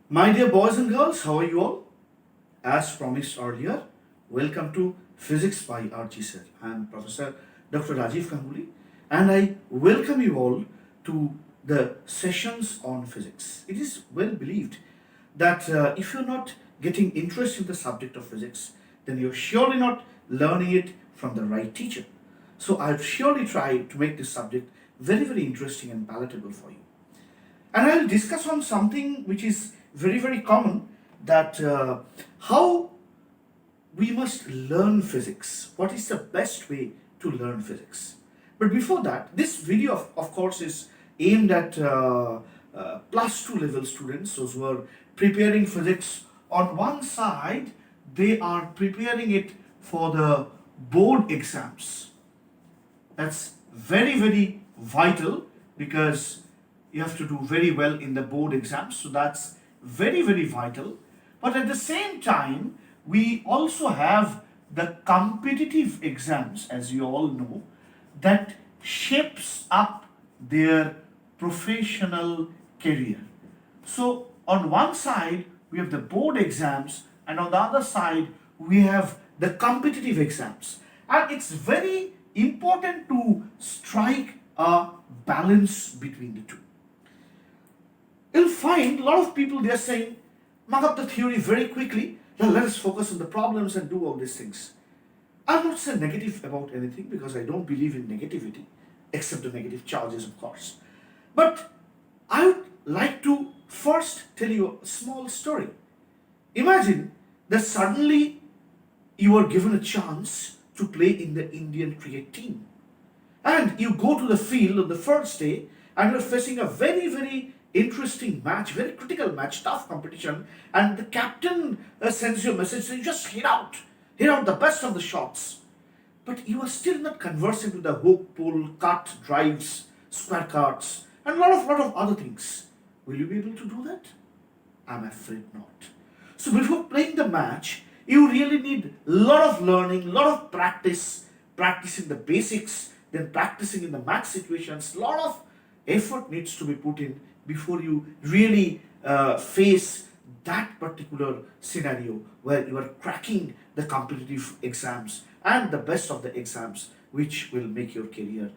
My dear boys and girls, how are you all? As promised earlier, welcome to Physics by RG Sir. I am Professor Dr. Rajiv Ganguly and I welcome you all to the sessions on physics. It is well believed that if you're not getting interest in the subject of physics, then you're surely not learning it from the right teacher. So I'll surely try to make this subject very, very interesting and palatable for you. And I'll discuss on something which is very, very common, that how we must learn physics. What is the best way to learn physics? But before that, this video, of course, is aimed at plus two level students, those who are preparing physics. On one side, they are preparing it for the board exams. That's very, very vital because you have to do very well in the board exams. So that's very, very vital. But at the same time, we also have the competitive exams, as you all know, that shapes up their professional career. So on one side, we have the board exams, and on the other side, we have the competitive exams. And it's very important to strike a balance between the two. You'll find a lot of people, they are saying, mark up the theory very quickly, let us focus on the problems and do all these things. I'll not say negative about anything because I don't believe in negativity, except the negative charges, of course. But I would like to first tell you a small story. Imagine that suddenly you are given a chance to play in the Indian cricket team. And you go to the field on the first day and you're facing a very, very interesting match, very critical match, tough competition. And the captain sends you a message saying, just hit out the best of the shots. But you are still not conversant with the hook, pull, cut, drives, square cuts, and a lot of other things. Will you be able to do that? I'm afraid not. So before playing the match, you really need a lot of learning, a lot of practice, practicing the basics, then practicing in the match situations. A lot of effort needs to be put in before you really face that particular scenario where you are cracking the competitive exams and the best of the exams, which will make your career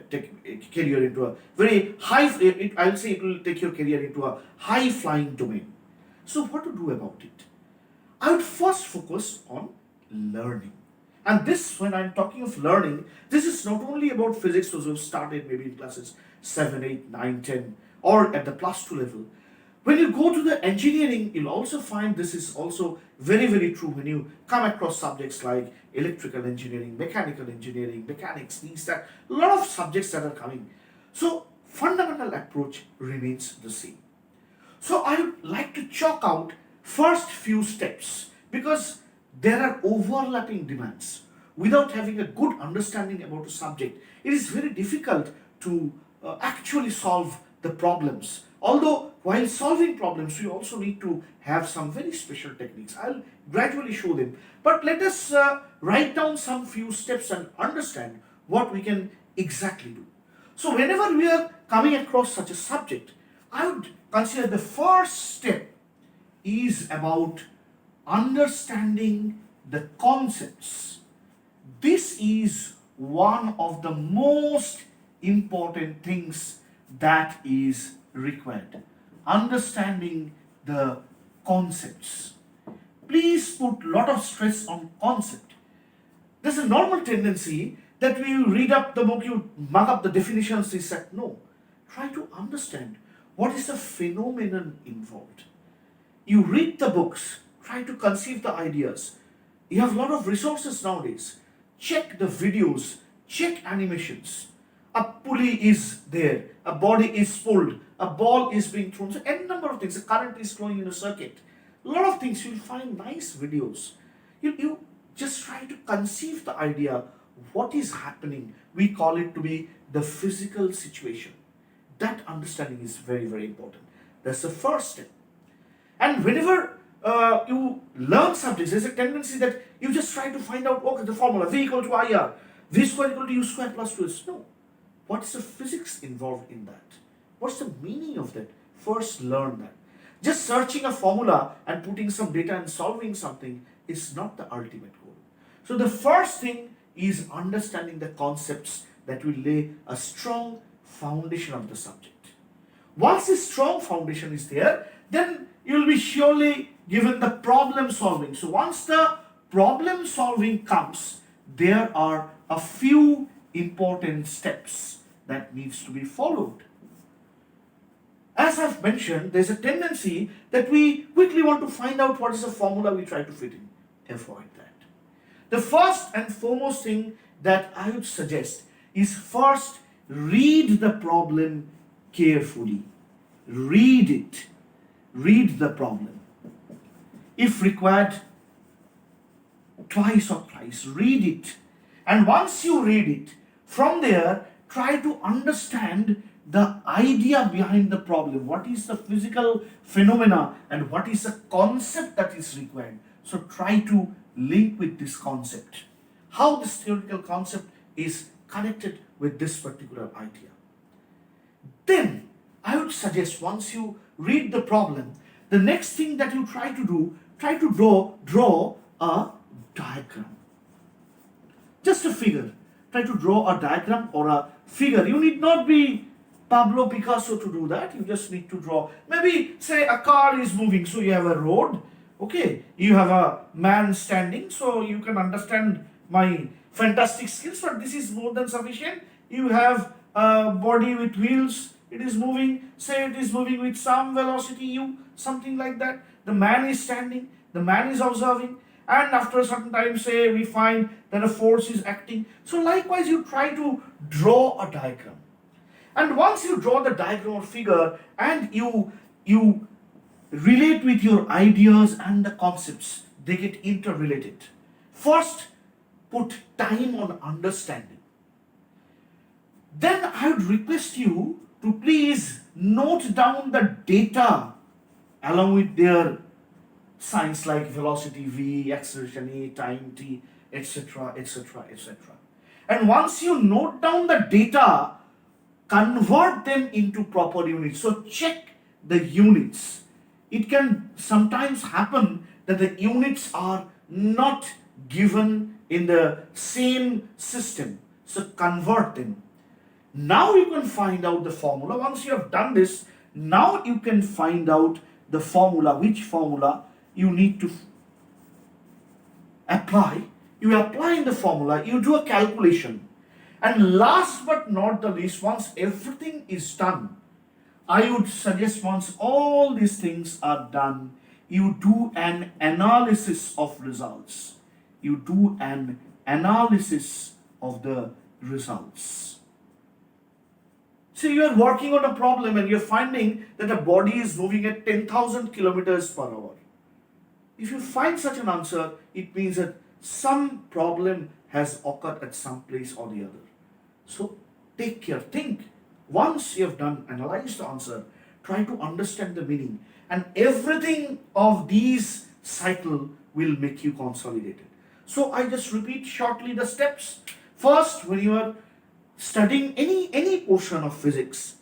take career into a very high. I'll say it will take your career into a high flying domain. So what to do about it? I would first focus on learning. And this, when I'm talking of learning, this is not only about physics, those who have started maybe in classes 7, 8, 9, 10, or at the plus 2 level. When you go to the engineering, you'll also find this is also very, very true when you come across subjects like electrical engineering, mechanical engineering, mechanics, these, that, a lot of subjects that are coming. So, fundamental approach remains the same. So, I would like to chalk out first few steps because there are overlapping demands. Without having a good understanding about a subject, it is very difficult to actually solve the problems. Although, while solving problems, we also need to have some very special techniques. I'll gradually show them. But let us write down some few steps and understand what we can exactly do. So, whenever we are coming across such a subject, I would consider the first step is about understanding the concepts. This is one of the most important things that is required. Understanding the concepts. Please put a lot of stress on concept. There's a normal tendency that we read up the book, you mug up the definitions, this, that. No. Try to understand what is the phenomenon involved. You read the books, try to conceive the ideas. You have a lot of resources nowadays. Check the videos, check animations. A pulley is there, a body is pulled, a ball is being thrown. So, any number of things, a current is flowing in a circuit. A lot of things, you'll find nice videos. You just try to conceive the idea, what is happening. We call it to be the physical situation. That understanding is very, very important. That's the first step. And whenever you learn subjects, there's a tendency that you just try to find out, okay, the formula, V equal to IR, V square equal to U square plus 2S. No. What's the physics involved in that? What's the meaning of that? First learn that. Just searching a formula and putting some data and solving something is not the ultimate goal. So the first thing is understanding the concepts that will lay a strong foundation of the subject. Once a strong foundation is there, then you will be surely given the problem solving. So once the problem solving comes, there are a few important steps that needs to be followed. As I've mentioned, there's a tendency that we quickly want to find out what is the formula we try to fit in. Avoid that. The first and foremost thing that I would suggest is first read the problem carefully. Read it. Read the problem. If required, twice or thrice, read it. And once you read it, from there, try to understand the idea behind the problem. What is the physical phenomena and what is the concept that is required? So try to link with this concept. How this theoretical concept is connected with this particular idea. Then I would suggest once you read the problem, the next thing that you try to do, try to draw a diagram. Just a figure. Try to draw a diagram or a figure. You need not be Pablo Picasso to do that. You just need to draw. Maybe say a car is moving, so you have a road. Okay, you have a man standing, so you can understand my fantastic skills, but this is more than sufficient. You have a body with wheels, it is moving, say it is moving with some velocity u, something like that. The man is standing, the man is observing, and after a certain time, say we find that a force is acting. So likewise, you try to draw a diagram. And once you draw the diagram or figure and you relate with your ideas and the concepts, they get interrelated. First, put time on understanding. Then I would request you to please note down the data along with their signs like velocity v, acceleration a, time t, etc., etc., etc. And once you note down the data, convert them into proper units. So check the units. It can sometimes happen that the units are not given in the same system. So convert them. Now you can find out the formula. Once you have done this, now you can find out the formula, which formula you need to apply. You apply in the formula, you do a calculation. And last but not the least, once everything is done, I would suggest once all these things are done, you do an analysis of results. You do an analysis of the results. So you are working on a problem and you're finding that a body is moving at 10,000 kilometers per hour. If you find such an answer, it means that some problem has occurred at some place or the other. So take care, think. Once you have done, analyze the answer, try to understand the meaning, and everything of these cycle will make you consolidated. So I just repeat shortly the steps. First, when you are studying any portion of physics,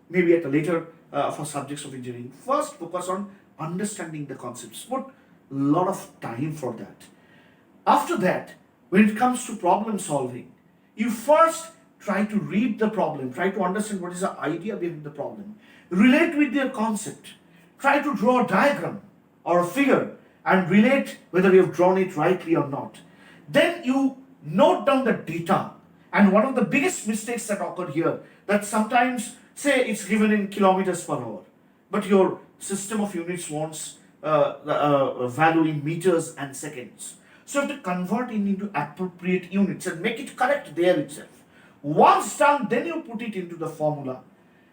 maybe at a later for subjects of engineering, first focus on understanding the concepts. Put a lot of time for that. After that, when it comes to problem solving, you first try to read the problem, try to understand what is the idea behind the problem, relate with their concept, try to draw a diagram or a figure and relate whether you have drawn it rightly or not. Then you note down the data. And one of the biggest mistakes that occur here, that sometimes say it's given in kilometers per hour, but your system of units wants value in meters and seconds. So you have to convert it into appropriate units and make it correct there itself. Once done, then you put it into the formula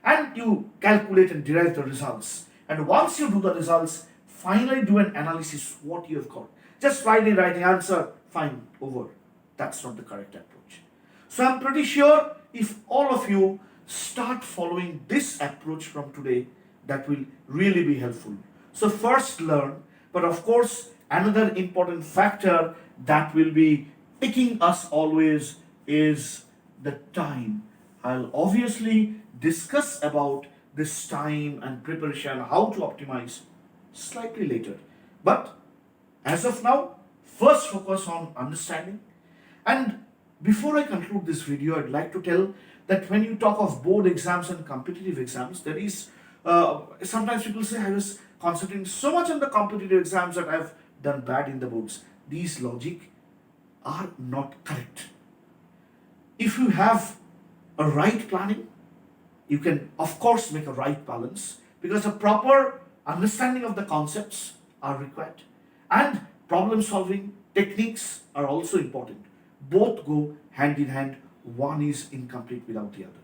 and you calculate and derive the results. And once you do the results, finally do an analysis what you have got. Just blindly writing answer, fine, over. That's not the correct approach. So I'm pretty sure if all of you start following this approach from today, that will really be helpful. So first learn, but of course another important factor that will be picking us always is the time. I'll obviously discuss about this time and preparation, how to optimize slightly later. But as of now, first focus on understanding. And before I conclude this video, I'd like to tell that when you talk of board exams and competitive exams, there is sometimes people say I was concentrating so much on the competitive exams that I've done bad in the boards. These logic are not correct. If you have a right planning, you can of course make a right balance, because a proper understanding of the concepts are required, and problem solving techniques are also important. Both go hand in hand, one is incomplete without the other.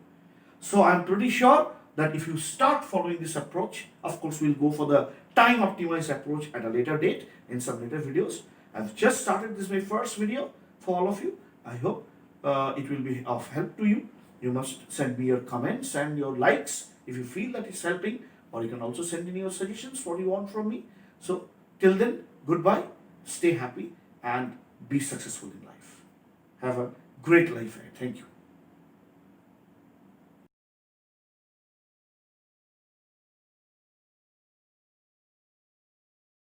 So I'm pretty sure that if you start following this approach, of course we'll go for the time optimized approach at a later date in some later videos. I've just started this, my first video for all of you. I hope it will be of help to you. You must send me your comments and your likes if you feel that it's helping, or you can also send in your suggestions what you want from me. So till then, goodbye, stay happy and be successful in life. Have a great life ahead. Thank you.